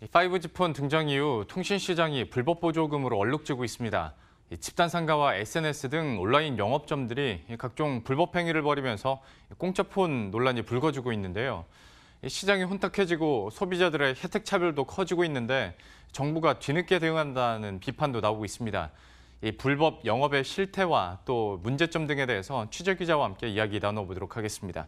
5G 폰 등장 이후 통신 시장이 불법 보조금으로 얼룩지고 있습니다. 집단 상가와 SNS 등 온라인 영업점들이 각종 불법 행위를 벌이면서 공짜 폰 논란이 불거지고 있는데요. 시장이 혼탁해지고 소비자들의 혜택 차별도 커지고 있는데 정부가 뒤늦게 대응한다는 비판도 나오고 있습니다. 이 불법 영업의 실태와 또 문제점 등에 대해서 취재 기자와 함께 이야기 나눠보도록 하겠습니다.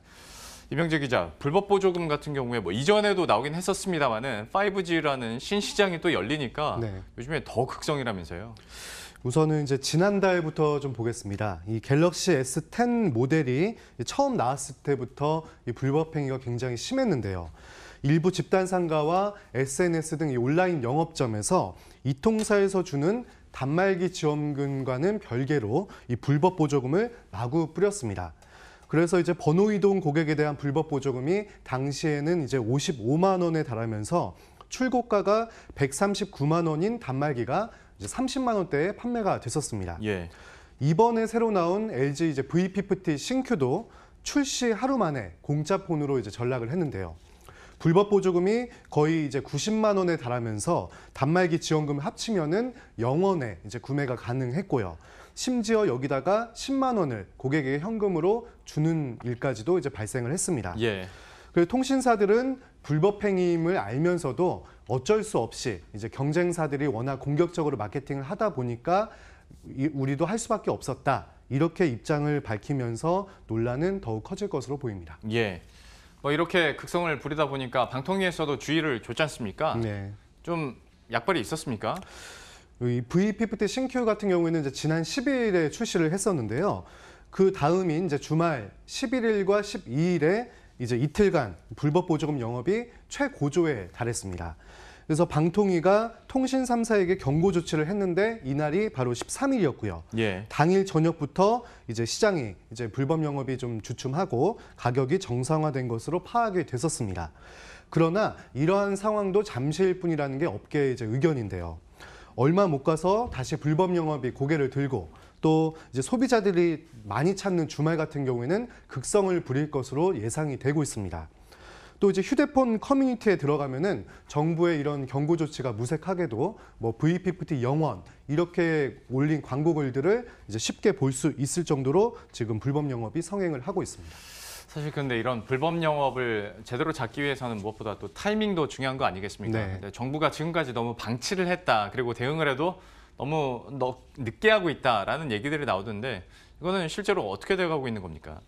이병재 기자, 불법 보조금 같은 경우에 이전에도 나오긴 했었습니다만은 5G라는 신시장이 또 열리니까 요즘에 더 극성이라면서요. 우선은 이제 지난달부터 좀 보겠습니다. 이 갤럭시 S10 모델이 처음 나왔을 때부터 이 불법 행위가 굉장히 심했는데요. 일부 집단 상가와 SNS 등 이 온라인 영업점에서 이 통사에서 주는 단말기 지원금과는 별개로 이 불법 보조금을 마구 뿌렸습니다. 그래서 이제 번호 이동 고객에 대한 불법 보조금이 당시에는 이제 55만 원에 달하면서 출고가가 139만 원인 단말기가 이제 30만 원대에 판매가 됐었습니다. 이번에 새로 나온 LG 이제 V50 신큐도 출시 하루 만에 공짜 폰으로 이제 전락을 했는데요. 불법 보조금이 거의 이제 90만 원에 달하면서 단말기 지원금을 합치면은 0원에 이제 구매가 가능했고요. 심지어 여기다가 10만 원을 고객에게 현금으로 주는 일까지도 이제 발생을 했습니다. 그래서 통신사들은 불법 행위임을 알면서도 어쩔 수 없이 이제 경쟁사들이 워낙 공격적으로 마케팅을 하다 보니까 우리도 할 수밖에 없었다. 이렇게 입장을 밝히면서 논란은 더욱 커질 것으로 보입니다. 이렇게 극성을 부리다 보니까 방통위에서도 주의를 줬지 않습니까? 좀 약발이 있었습니까? 이 V50 신큐 같은 경우에는 이제 지난 12일에 출시를 했었는데요. 그 다음인 이제 주말 11일과 12일에 이제 이틀간 불법 보조금 영업이 최고조에 달했습니다. 그래서 방통위가 통신 3사에게 경고 조치를 했는데 이날이 바로 13일이었고요. 당일 저녁부터 이제 시장이 이제 불법 영업이 좀 주춤하고 가격이 정상화된 것으로 파악이 됐었습니다. 그러나 이러한 상황도 잠시일 뿐이라는 게 업계의 이제 의견인데요. 얼마 못 가서 다시 불법 영업이 고개를 들고 또 이제 소비자들이 많이 찾는 주말 같은 경우에는 극성을 부릴 것으로 예상이 되고 있습니다. 또 이제 휴대폰 커뮤니티에 들어가면은 정부의 이런 경고 조치가 무색하게도 V50 영원 이렇게 올린 광고 글들을 이제 쉽게 볼 수 있을 정도로 지금 불법 영업이 성행을 하고 있습니다. 사실 근데 이런 불법 영업을 제대로 잡기 위해서는 무엇보다 또 타이밍도 중요한 거 아니겠습니까? 근데 정부가 지금까지 너무 방치를 했다. 그리고 대응을 해도 너무 늦게 하고 있다라는 얘기들이 나오던데 이거는 실제로 어떻게 돼가고 있는 겁니까?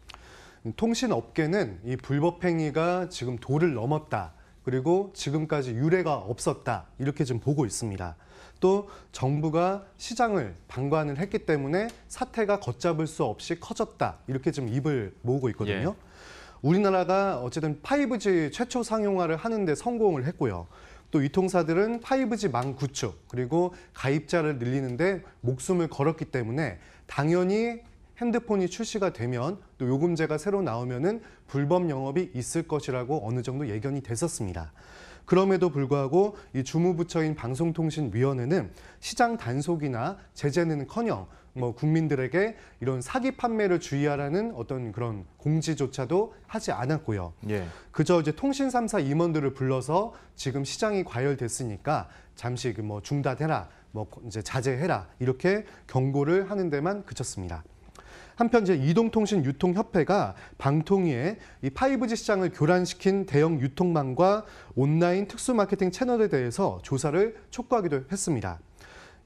통신업계는 이 불법 행위가 지금 도를 넘었다. 그리고 지금까지 유례가 없었다. 이렇게 좀 보고 있습니다. 또 정부가 시장을 방관을 했기 때문에 사태가 걷잡을 수 없이 커졌다. 이렇게 좀 입을 모으고 있거든요. 우리나라가 어쨌든 5G 최초 상용화를 하는데 성공을 했고요. 또 이 통사들은 5G망 구축 그리고 가입자를 늘리는데 목숨을 걸었기 때문에 당연히 핸드폰이 출시가 되면 또 요금제가 새로 나오면은 불법 영업이 있을 것이라고 어느 정도 예견이 됐었습니다. 그럼에도 불구하고 이 주무부처인 방송통신위원회는 시장 단속이나 제재는커녕 국민들에게 이런 사기 판매를 주의하라는 어떤 그런 공지조차도 하지 않았고요. 그저 이제 통신 3사 임원들을 불러서 지금 시장이 과열됐으니까 잠시 중단해라, 이제 자제해라 이렇게 경고를 하는 데만 그쳤습니다. 한편 이제 이동통신유통협회가 방통위에 이 5G 시장을 교란시킨 대형 유통망과 온라인 특수 마케팅 채널에 대해서 조사를 촉구하기도 했습니다.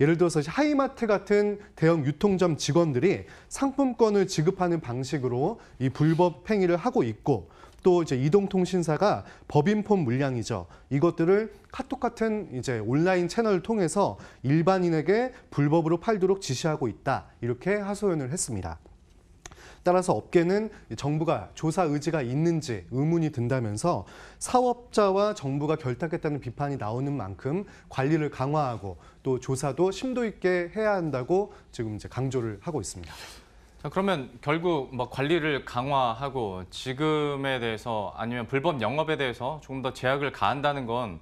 예를 들어서 하이마트 같은 대형 유통점 직원들이 상품권을 지급하는 방식으로 이 불법 행위를 하고 있고 또 이제 이동통신사가 법인폰 물량이죠. 이것들을 카톡 같은 이제 온라인 채널을 통해서 일반인에게 불법으로 팔도록 지시하고 있다. 이렇게 하소연을 했습니다. 따라서 업계는 정부가 조사 의지가 있는지 의문이 든다면서 사업자와 정부가 결탁했다는 비판이 나오는 만큼 관리를 강화하고 또 조사도 심도 있게 해야 한다고 지금 이제 강조를 하고 있습니다. 자, 그러면 결국 관리를 강화하고 지금에 대해서 아니면 불법 영업에 대해서 조금 더 제약을 가한다는 건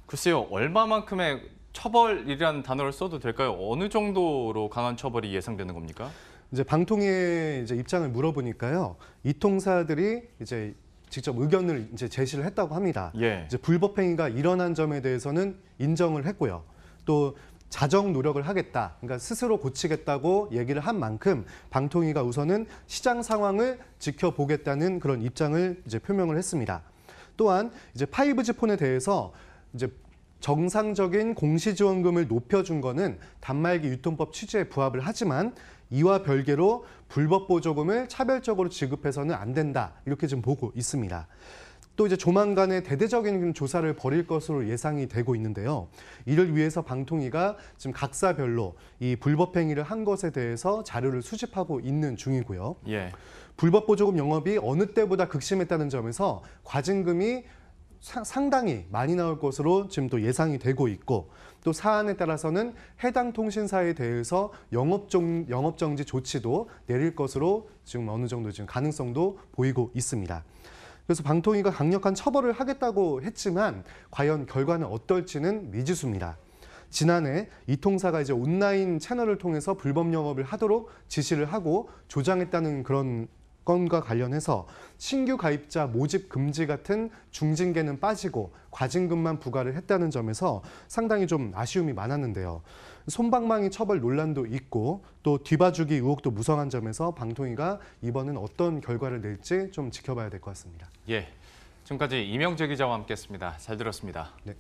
글쎄요, 얼마만큼의 처벌이라는 단어를 써도 될까요? 어느 정도로 강한 처벌이 예상되는 겁니까? 이제 방통위의 이제 입장을 물어보니까요, 이 통사들이 이제 직접 의견을 이제 제시를 했다고 합니다. 예. 이제 불법 행위가 일어난 점에 대해서는 인정을 했고요. 또 자정 노력을 하겠다. 그러니까 스스로 고치겠다고 얘기를 한 만큼 방통위가 우선은 시장 상황을 지켜보겠다는 그런 입장을 이제 표명을 했습니다. 또한 이제 5G 폰에 대해서 이제 정상적인 공시지원금을 높여준 거는 단말기 유통법 취지에 부합을 하지만 이와 별개로 불법 보조금을 차별적으로 지급해서는 안 된다. 이렇게 좀 보고 있습니다. 또 이제 조만간에 대대적인 조사를 벌일 것으로 예상이 되고 있는데요. 이를 위해서 방통위가 지금 각사별로 이 불법 행위를 한 것에 대해서 자료를 수집하고 있는 중이고요. 예. 불법 보조금 영업이 어느 때보다 극심했다는 점에서 과징금이 상당히 많이 나올 것으로 지금 또 예상이 되고 있고 또 사안에 따라서는 해당 통신사에 대해서 영업정지 조치도 내릴 것으로 지금 어느 정도 지금 가능성도 보이고 있습니다. 그래서 방통위가 강력한 처벌을 하겠다고 했지만 과연 결과는 어떨지는 미지수입니다. 지난해 이 통사가 이제 온라인 채널을 통해서 불법 영업을 하도록 지시를 하고 조장했다는 그런 건과 관련해서 신규 가입자 모집 금지 같은 중징계는 빠지고 과징금만 부과를 했다는 점에서 상당히 좀 아쉬움이 많았는데요. 솜방망이 처벌 논란도 있고 또 뒤봐주기 의혹도 무성한 점에서 방통위가 이번은 어떤 결과를 낼지 좀 지켜봐야 될 것 같습니다. 예. 지금까지 이명재 기자와 함께했습니다. 잘 들었습니다. 네.